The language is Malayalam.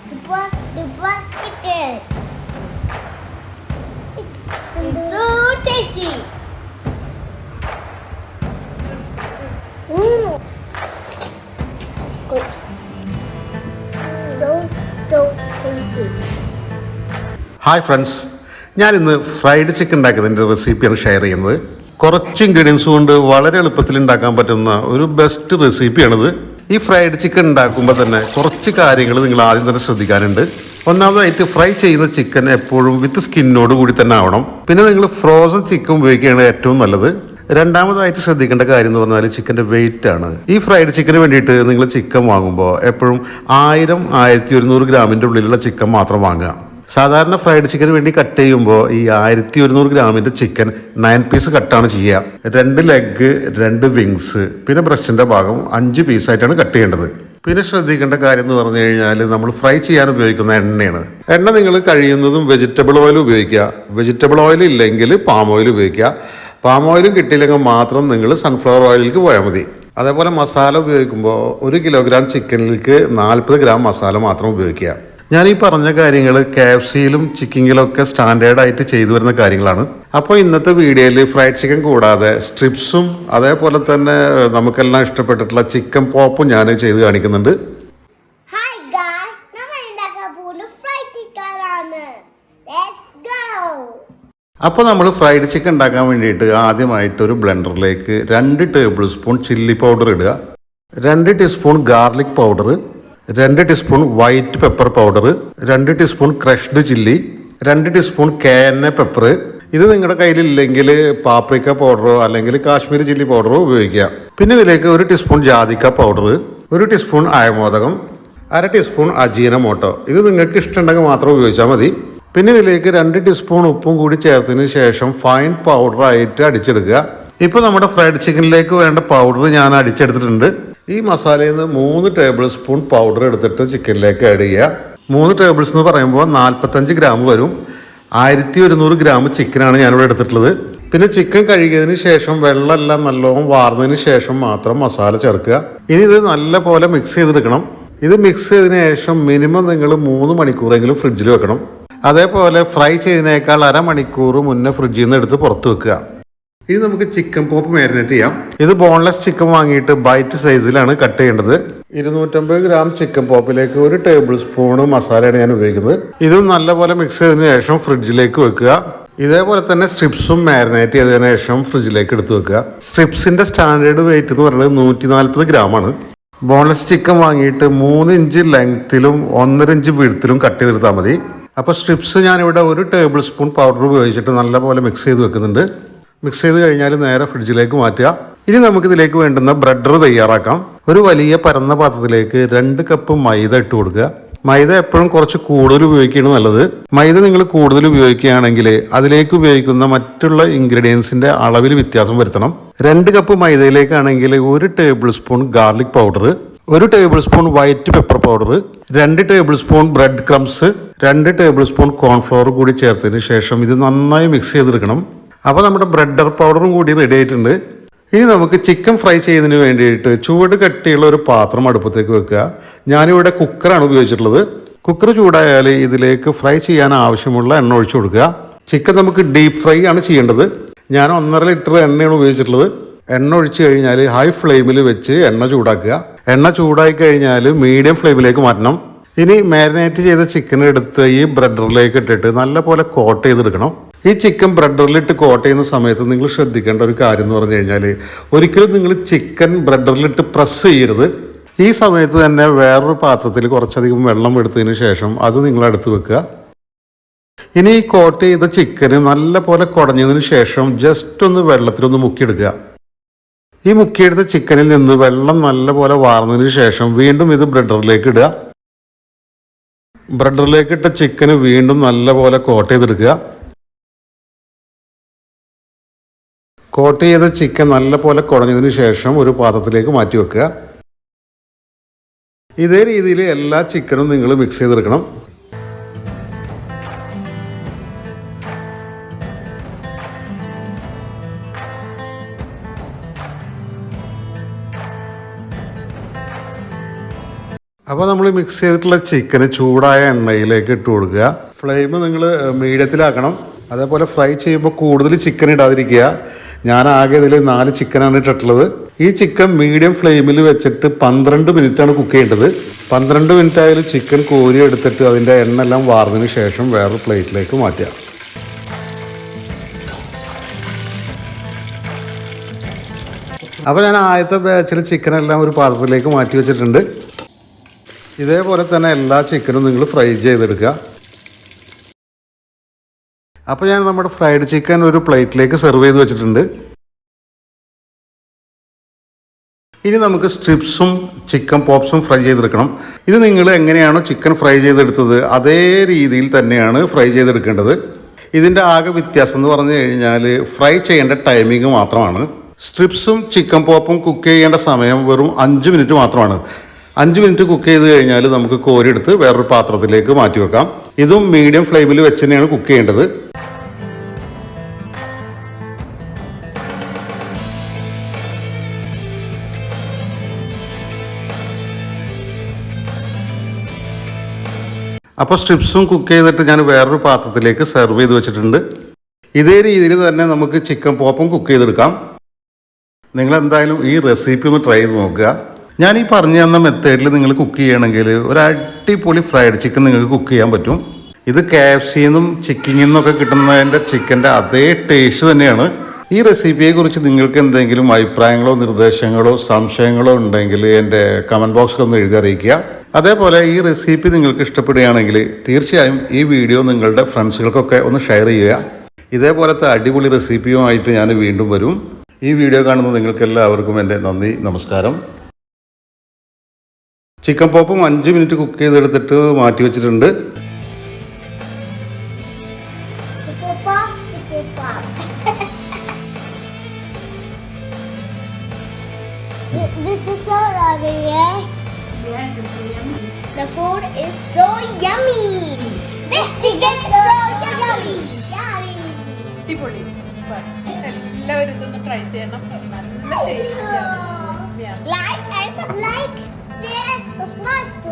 Super chicken. It's so tasty. Good. So tasty. Hi friends, ഞാനിന്ന് ഫ്രൈഡ് ചിക്കൻ ഉണ്ടാക്കുന്നതിൻ്റെ റെസിപ്പിയാണ് ഷെയർ ചെയ്യുന്നത്. കുറച്ച് ഇൻഗ്രീഡിയൻസ് കൊണ്ട് വളരെ എളുപ്പത്തിൽ ഉണ്ടാക്കാൻ പറ്റുന്ന ഒരു ബെസ്റ്റ് റെസിപ്പിയാണിത്. ഈ ഫ്രൈഡ് ചിക്കൻ ഉണ്ടാക്കുമ്പോൾ തന്നെ കുറച്ച് കാര്യങ്ങൾ നിങ്ങൾ ആദ്യം തന്നെ ശ്രദ്ധിക്കാനുണ്ട്. ഒന്നാമതായിട്ട് ഫ്രൈ ചെയ്യുന്ന ചിക്കൻ എപ്പോഴും വിത്ത് സ്കിന്നോട് കൂടി തന്നെ ആവണം. പിന്നെ നിങ്ങൾ ഫ്രോസൺ ചിക്കൻ ഉപയോഗിക്കുകയാണ് ഏറ്റവും നല്ലത്. രണ്ടാമതായിട്ട് ശ്രദ്ധിക്കേണ്ട കാര്യം എന്ന് പറഞ്ഞാൽ ചിക്കൻ്റെ വെയിറ്റ് ആണ്. ഈ ഫ്രൈഡ് ചിക്കന് വേണ്ടിയിട്ട് നിങ്ങൾ ചിക്കൻ വാങ്ങുമ്പോൾ എപ്പോഴും 1000-1100 ഗ്രാമിൻ്റെ ഉള്ളിലുള്ള ചിക്കൻ മാത്രം വാങ്ങുക. സാധാരണ ഫ്രൈഡ് ചിക്കന് വേണ്ടി കട്ട് ചെയ്യുമ്പോൾ ഈ 1100 ഗ്രാമിൻ്റെ ചിക്കൻ 9 പീസ് കട്ടാണ് ചെയ്യുക. 2 ലെഗ്, 2 വിങ്സ്, പിന്നെ ബ്രസ്റ്റിൻ്റെ ഭാഗം 5 പീസായിട്ടാണ് കട്ട് ചെയ്യേണ്ടത്. പിന്നെ ശ്രദ്ധിക്കേണ്ട കാര്യം എന്ന് പറഞ്ഞു കഴിഞ്ഞാൽ നമ്മൾ ഫ്രൈ ചെയ്യാൻ ഉപയോഗിക്കുന്ന എണ്ണയാണ്. എണ്ണ നിങ്ങൾ കഴിയുന്നതും വെജിറ്റബിൾ ഓയിൽ ഉപയോഗിക്കുക. വെജിറ്റബിൾ ഓയിൽ ഇല്ലെങ്കിൽ പാം ഓയിൽ ഉപയോഗിക്കുക. പാം ഓയിലും കിട്ടിയില്ലെങ്കിൽ മാത്രം നിങ്ങൾ സൺഫ്ലവർ ഓയിലിലേക്ക് പോയാൽ മതി. അതേപോലെ മസാല ഉപയോഗിക്കുമ്പോൾ 1 കിലോഗ്രാം ചിക്കനിലേക്ക് 40 ഗ്രാം മസാല മാത്രം ഉപയോഗിക്കുക. ഞാൻ ഈ പറഞ്ഞ കാര്യങ്ങൾ KFCയിലും ചിക്കിങ്ങിലൊക്കെ സ്റ്റാൻഡേർഡായിട്ട് ചെയ്തു വരുന്ന കാര്യങ്ങളാണ്. അപ്പോൾ ഇന്നത്തെ വീഡിയോയിൽ ഫ്രൈഡ് ചിക്കൻ കൂടാതെ സ്ട്രിപ്സും അതേപോലെ തന്നെ നമുക്കെല്ലാം ഇഷ്ടപ്പെട്ടിട്ടുള്ള ചിക്കൻ പോപ്പും ഞാൻ ചെയ്ത് കാണിക്കുന്നുണ്ട്. Hi guys, നമ്മൾ ഉണ്ടാക്കാൻ പോകുന്ന ഫ്രൈഡ് ചിക്കൻ ആണ്. Let's go. അപ്പോൾ നമ്മൾ ഫ്രൈഡ് ചിക്കൻ ഉണ്ടാക്കാൻ വേണ്ടിയിട്ട് ആദ്യമായിട്ട് ഒരു ബ്ലെൻഡറിലേക്ക് 2 ടേബിൾ സ്പൂൺ ചില്ലി പൗഡർ ഇടുക, 2 teaspoon garlic powder, 2 teaspoon white pepper powder, 2 teaspoon crushed chilli, 2 teaspoon cayenne pepper. ഇത് നിങ്ങളുടെ കയ്യിലില്ലെങ്കിൽ പാപ്രിക്ക പൗഡറോ അല്ലെങ്കിൽ കാശ്മീരി ചില്ലി പൗഡറോ ഉപയോഗിക്കുക. പിന്നെ ഇതിലേക്ക് 1 ടീസ്പൂൺ ജാതിക്ക പൗഡർ, 1 ടീസ്പൂൺ അയമോദകം, 1/2 ടീസ്പൂൺ അജീനമോട്ടോ. ഇത് നിങ്ങൾക്ക് ഇഷ്ടമുണ്ടെങ്കിൽ മാത്രം ഉപയോഗിച്ചാൽ മതി. പിന്നെ ഇതിലേക്ക് 2 ടീസ്പൂൺ ഉപ്പും കൂടി ചേർത്തതിന് ശേഷം ഫൈൻ പൗഡറായിട്ട് അടിച്ചെടുക്കുക. ഇപ്പോൾ നമ്മുടെ ഫ്രൈഡ് ചിക്കനിലേക്ക് വേണ്ട പൗഡർ ഞാൻ അടിച്ചെടുത്തിട്ടുണ്ട്. ഈ മസാലയിൽ നിന്ന് 3 ടേബിൾ സ്പൂൺ പൗഡർ എടുത്തിട്ട് ചിക്കനിലേക്ക് ആഡ് ചെയ്യുക. 3 ടേബിൾസ് എന്ന് പറയുമ്പോൾ 45 ഗ്രാം വരും. 1100 ഗ്രാം ചിക്കനാണ് ഞാനിവിടെ എടുത്തിട്ടുള്ളത്. പിന്നെ ചിക്കൻ കഴുകിയതിന് ശേഷം വെള്ളമെല്ലാം നല്ലോണം വാർന്നതിന് ശേഷം മാത്രം മസാല ചേർക്കുക. ഇനി ഇത് നല്ല പോലെ മിക്സ് ചെയ്തെടുക്കണം. ഇത് മിക്സ് ചെയ്തതിന് ശേഷം മിനിമം നിങ്ങൾ 3 മണിക്കൂറെങ്കിലും ഫ്രിഡ്ജിൽ വെക്കണം. അതേപോലെ ഫ്രൈ ചെയ്തതിനേക്കാൾ 1/2 മണിക്കൂർ മുന്നേ ഫ്രിഡ്ജിൽ നിന്ന് എടുത്ത് പുറത്ത് വെക്കുക. ഇനി നമുക്ക് ചിക്കൻ പോപ്പ് മാരിനേറ്റ് ചെയ്യാം. ഇത് ബോൺലെസ് ചിക്കൻ വാങ്ങിയിട്ട് ബൈറ്റ് സൈസിലാണ് കട്ട് ചെയ്യേണ്ടത്. 250 ഗ്രാം ചിക്കൻ പോപ്പിലേക്ക് 1 ടേബിൾ സ്പൂൺ മസാലയാണ് ഞാൻ ഉപയോഗിക്കുന്നത്. ഇതും നല്ലപോലെ മിക്സ് ചെയ്തതിന് ശേഷം ഫ്രിഡ്ജിലേക്ക് വെക്കുക. ഇതേപോലെ തന്നെ സ്ട്രിപ്സും മാരിനേറ്റ് ചെയ്തതിനു ശേഷം ഫ്രിഡ്ജിലേക്ക് എടുത്ത് വെക്കുക. സ്ട്രിപ്സിൻ്റെ സ്റ്റാൻഡേർഡ് വെയിറ്റ് എന്ന് പറയുന്നത് 140 ഗ്രാമാണ്. ബോൺലെസ് ചിക്കൻ വാങ്ങിയിട്ട് 3 ഇഞ്ച് ലെങ്ത്തിലും 1.5 ഇഞ്ച് വീഴ്ത്തിലും കട്ട് ചെയ്തെടുത്താൽ മതി. അപ്പോൾ സ്ട്രിപ്സ് ഞാനിവിടെ 1 ടേബിൾ സ്പൂൺ പൗഡർ ഉപയോഗിച്ചിട്ട് നല്ലപോലെ മിക്സ് ചെയ്ത് വെക്കുന്നുണ്ട്. മിക്സ് ചെയ്ത് കഴിഞ്ഞാൽ നേരെ ഫ്രിഡ്ജിലേക്ക് മാറ്റുക. ഇനി നമുക്കിതിലേക്ക് വേണ്ടുന്ന ബ്രെഡർ തയ്യാറാക്കാം. ഒരു വലിയ പരന്ന പാത്രത്തിലേക്ക് 2 കപ്പ് മൈദ ഇട്ട് കൊടുക്കുക. മൈദ എപ്പോഴും കുറച്ച് കൂടുതൽ ഉപയോഗിക്കുകയാണ് നല്ലത്. മൈദ നിങ്ങൾ കൂടുതൽ ഉപയോഗിക്കുകയാണെങ്കിൽ അതിലേക്ക് ഉപയോഗിക്കുന്ന മറ്റുള്ള ഇൻഗ്രീഡിയൻസിൻ്റെ അളവിൽ വ്യത്യാസം വരുത്തണം. 2 കപ്പ് മൈദയിലേക്കാണെങ്കിൽ 1 tablespoon garlic powder, 1 tablespoon white pepper powder, 2 tablespoon bread crumbs, 2 tablespoon cornflour കൂടി ചേർത്തതിന് ശേഷം ഇത് നന്നായി മിക്സ് ചെയ്തെടുക്കണം. അപ്പോൾ നമ്മുടെ ബ്രെഡർ പൗഡറും കൂടി റെഡി ആയിട്ടുണ്ട്. ഇനി നമുക്ക് ചിക്കൻ ഫ്രൈ ചെയ്യുന്നതിന് വേണ്ടിയിട്ട് ചൂട് കട്ടിയുള്ള ഒരു പാത്രം അടുപ്പത്തേക്ക് വെക്കുക. ഞാനിവിടെ കുക്കറാണ് ഉപയോഗിച്ചിട്ടുള്ളത്. കുക്കർ ചൂടായാൽ ഇതിലേക്ക് ഫ്രൈ ചെയ്യാൻ ആവശ്യമുള്ള എണ്ണ ഒഴിച്ചു കൊടുക്കുക. ചിക്കൻ നമുക്ക് ഡീപ്പ് ഫ്രൈ ആണ് ചെയ്യേണ്ടത്. ഞാൻ 1.5 ലിറ്റർ എണ്ണയാണ് ഉപയോഗിച്ചിട്ടുള്ളത്. എണ്ണ ഒഴിച്ച് കഴിഞ്ഞാൽ ഹൈ ഫ്ലെയിമിൽ വെച്ച് എണ്ണ ചൂടാക്കുക. എണ്ണ ചൂടായി കഴിഞ്ഞാൽ മീഡിയം ഫ്ലെയിമിലേക്ക് മാറ്റണം. ഇനി മാരിനേറ്റ് ചെയ്ത ചിക്കൻ എടുത്ത് ഈ ബ്രെഡറിലേക്ക് ഇട്ടിട്ട് നല്ലപോലെ കോട്ട് ചെയ്തെടുക്കണം. ഈ ചിക്കൻ ബ്രെഡറിലിട്ട് കോട്ട് ചെയ്യുന്ന സമയത്ത് നിങ്ങൾ ശ്രദ്ധിക്കേണ്ട ഒരു കാര്യം എന്ന് പറഞ്ഞു കഴിഞ്ഞാൽ ഒരിക്കലും നിങ്ങൾ ചിക്കൻ ബ്രെഡറിലിട്ട് പ്രസ് ചെയ്യരുത്. ഈ സമയത്ത് തന്നെ വേറൊരു പാത്രത്തിൽ കുറച്ചധികം വെള്ളം എടുത്തതിന് ശേഷം അത് നിങ്ങൾ എടുത്ത് വെക്കുക. ഇനി ഈ കോട്ട് ചെയ്ത ചിക്കന് നല്ല പോലെ കുടഞ്ഞതിന് ശേഷം ജസ്റ്റ് ഒന്ന് വെള്ളത്തിലൊന്ന് മുക്കിയെടുക്കുക. ഈ മുക്കിയെടുത്ത ചിക്കനിൽ നിന്ന് വെള്ളം നല്ല പോലെ വാർന്നതിന് ശേഷം വീണ്ടും ഇത് ബ്രെഡറിലേക്ക് ഇടുക. ബ്രെഡറിലേക്ക് ഇട്ട ചിക്കന് വീണ്ടും നല്ല പോലെ കോട്ട് ചെയ്തെടുക്കുക. കോട്ട് ചെയ്ത ചിക്കൻ നല്ല പോലെ കുടഞ്ഞതിന് ശേഷം ഒരു പാത്രത്തിലേക്ക് മാറ്റി വെക്കുക. ഇതേ രീതിയിൽ എല്ലാ ചിക്കനും നിങ്ങൾ മിക്സ് ചെയ്തെടുക്കണം. അപ്പോൾ അപ്പോൾ നമ്മൾ മിക്സ് ചെയ്തിട്ടുള്ള ചിക്കന് ചൂടായ എണ്ണയിലേക്ക് ഇട്ട് കൊടുക്കുക. ഫ്ലെയിം നിങ്ങൾ മീഡിയത്തിലാക്കണം. അതേപോലെ ഫ്രൈ ചെയ്യുമ്പോൾ കൂടുതൽ ചിക്കൻ ഇടാതിരിക്കുക. ഞാൻ ആകെ ഇതിൽ 4 ചിക്കനാണ് ഇട്ടിട്ടുള്ളത്. ഈ ചിക്കൻ മീഡിയം ഫ്ലെയിമിൽ വെച്ചിട്ട് 12 മിനിറ്റാണ് കുക്ക് ചെയ്യേണ്ടത്. 12 മിനിറ്റ് ആയാലും ചിക്കൻ കോരി എടുത്തിട്ട് അതിൻ്റെ എണ്ണ എല്ലാം വാർന്നതിന് ശേഷം വേറൊരു പ്ലേറ്റിലേക്ക് മാറ്റുക. അപ്പോൾ ഞാൻ ആദ്യത്തെ ബാച്ചിൽ ചിക്കനെല്ലാം ഒരു പാത്രത്തിലേക്ക് മാറ്റി വെച്ചിട്ടുണ്ട്. ഇതേപോലെ തന്നെ എല്ലാ ചിക്കനും നിങ്ങൾ ഫ്രൈ ചെയ്തെടുക്കുക. അപ്പോൾ ഞാൻ നമ്മുടെ ഫ്രൈഡ് ചിക്കൻ ഒരു പ്ലേറ്റിലേക്ക് സെർവ് ചെയ്ത് വെച്ചിട്ടുണ്ട്. ഇനി നമുക്ക് സ്ട്രിപ്സും ചിക്കൻ പോപ്സും ഫ്രൈ ചെയ്തെടുക്കണം. ഇത് നിങ്ങൾ എങ്ങനെയാണോ ചിക്കൻ ഫ്രൈ ചെയ്തെടുത്തത് അതേ രീതിയിൽ തന്നെയാണ് ഫ്രൈ ചെയ്തെടുക്കേണ്ടത്. ഇതിൻ്റെ ആകെ വ്യത്യാസം എന്ന് പറഞ്ഞു കഴിഞ്ഞാൽ ഫ്രൈ ചെയ്യേണ്ട ടൈമിങ് മാത്രമാണ്. സ്ട്രിപ്സും ചിക്കൻ പോപ്പും കുക്ക് ചെയ്യേണ്ട സമയം വെറും 5 മിനിറ്റ് മാത്രമാണ്. 5 മിനിറ്റ് കുക്ക് ചെയ്ത് കഴിഞ്ഞാൽ നമുക്ക് കോരിയെടുത്ത് വേറൊരു പാത്രത്തിലേക്ക് മാറ്റി വെക്കാം. ഇതും മീഡിയം ഫ്ലെയിമിൽ വെച്ച് തന്നെയാണ് കുക്ക് ചെയ്യേണ്ടത്. അപ്പോൾ സ്ട്രിപ്സും കുക്ക് ചെയ്തിട്ട് ഞാൻ വേറൊരു പാത്രത്തിലേക്ക് സെർവ് ചെയ്ത് വെച്ചിട്ടുണ്ട്. ഇതേ രീതിയിൽ തന്നെ നമുക്ക് ചിക്കൻ പോപ്പും കുക്ക് ചെയ്തെടുക്കാം. നിങ്ങളെന്തായാലും ഈ റെസിപ്പി ഒന്ന് ട്രൈ ചെയ്ത് നോക്കുക. ഞാൻ ഈ പറഞ്ഞു തന്ന മെത്തേഡിൽ നിങ്ങൾ കുക്ക് ചെയ്യണമെങ്കിൽ ഒരു അടിപൊളി ഫ്രൈഡ് ചിക്കൻ നിങ്ങൾക്ക് കുക്ക് ചെയ്യാൻ പറ്റും. ഇത് KFCന്നും ചിക്കിങ്ങിൽ നിന്നൊക്കെ കിട്ടുന്നതിൻ്റെ ചിക്കൻ്റെ അതേ ടേസ്റ്റ് തന്നെയാണ്. ഈ റെസിപ്പിയെക്കുറിച്ച് നിങ്ങൾക്ക് എന്തെങ്കിലും അഭിപ്രായങ്ങളോ നിർദ്ദേശങ്ങളോ സംശയങ്ങളോ ഉണ്ടെങ്കിൽ എൻ്റെ കമൻറ്റ് ബോക്സിലൊന്ന് എഴുതി അറിയിക്കുക. അതേപോലെ ഈ റെസിപ്പി നിങ്ങൾക്ക് ഇഷ്ടപ്പെടുകയാണെങ്കിൽ തീർച്ചയായും ഈ വീഡിയോ നിങ്ങളുടെ ഫ്രണ്ട്സുകൾക്കൊക്കെ ഒന്ന് ഷെയർ ചെയ്യുക. ഇതേപോലത്തെ അടിപൊളി റെസിപ്പിയുമായിട്ട് ഞാൻ വീണ്ടും വരും. ഈ വീഡിയോ കാണുന്ന നിങ്ങൾക്ക് എല്ലാവർക്കും എൻ്റെ നന്ദി, നമസ്കാരം. ചിക്കൻ പോപ്പും 5 മിനിറ്റ് കുക്ക് ചെയ്തെടുത്തിട്ട് മാറ്റി വെച്ചിട്ടുണ്ട്. This is so lovely, yeah? Yes, it's so yummy. The food is so yummy. This chicken is so yummy. Yummy. അടിപൊളി, സൂപ്പർ. എല്ലാവരും ഇതൊന്ന് ട്രൈ ചെയ്യണം. നല്ല ടേസ്റ്റിയാണ്. Like and subscribe, share, subscribe to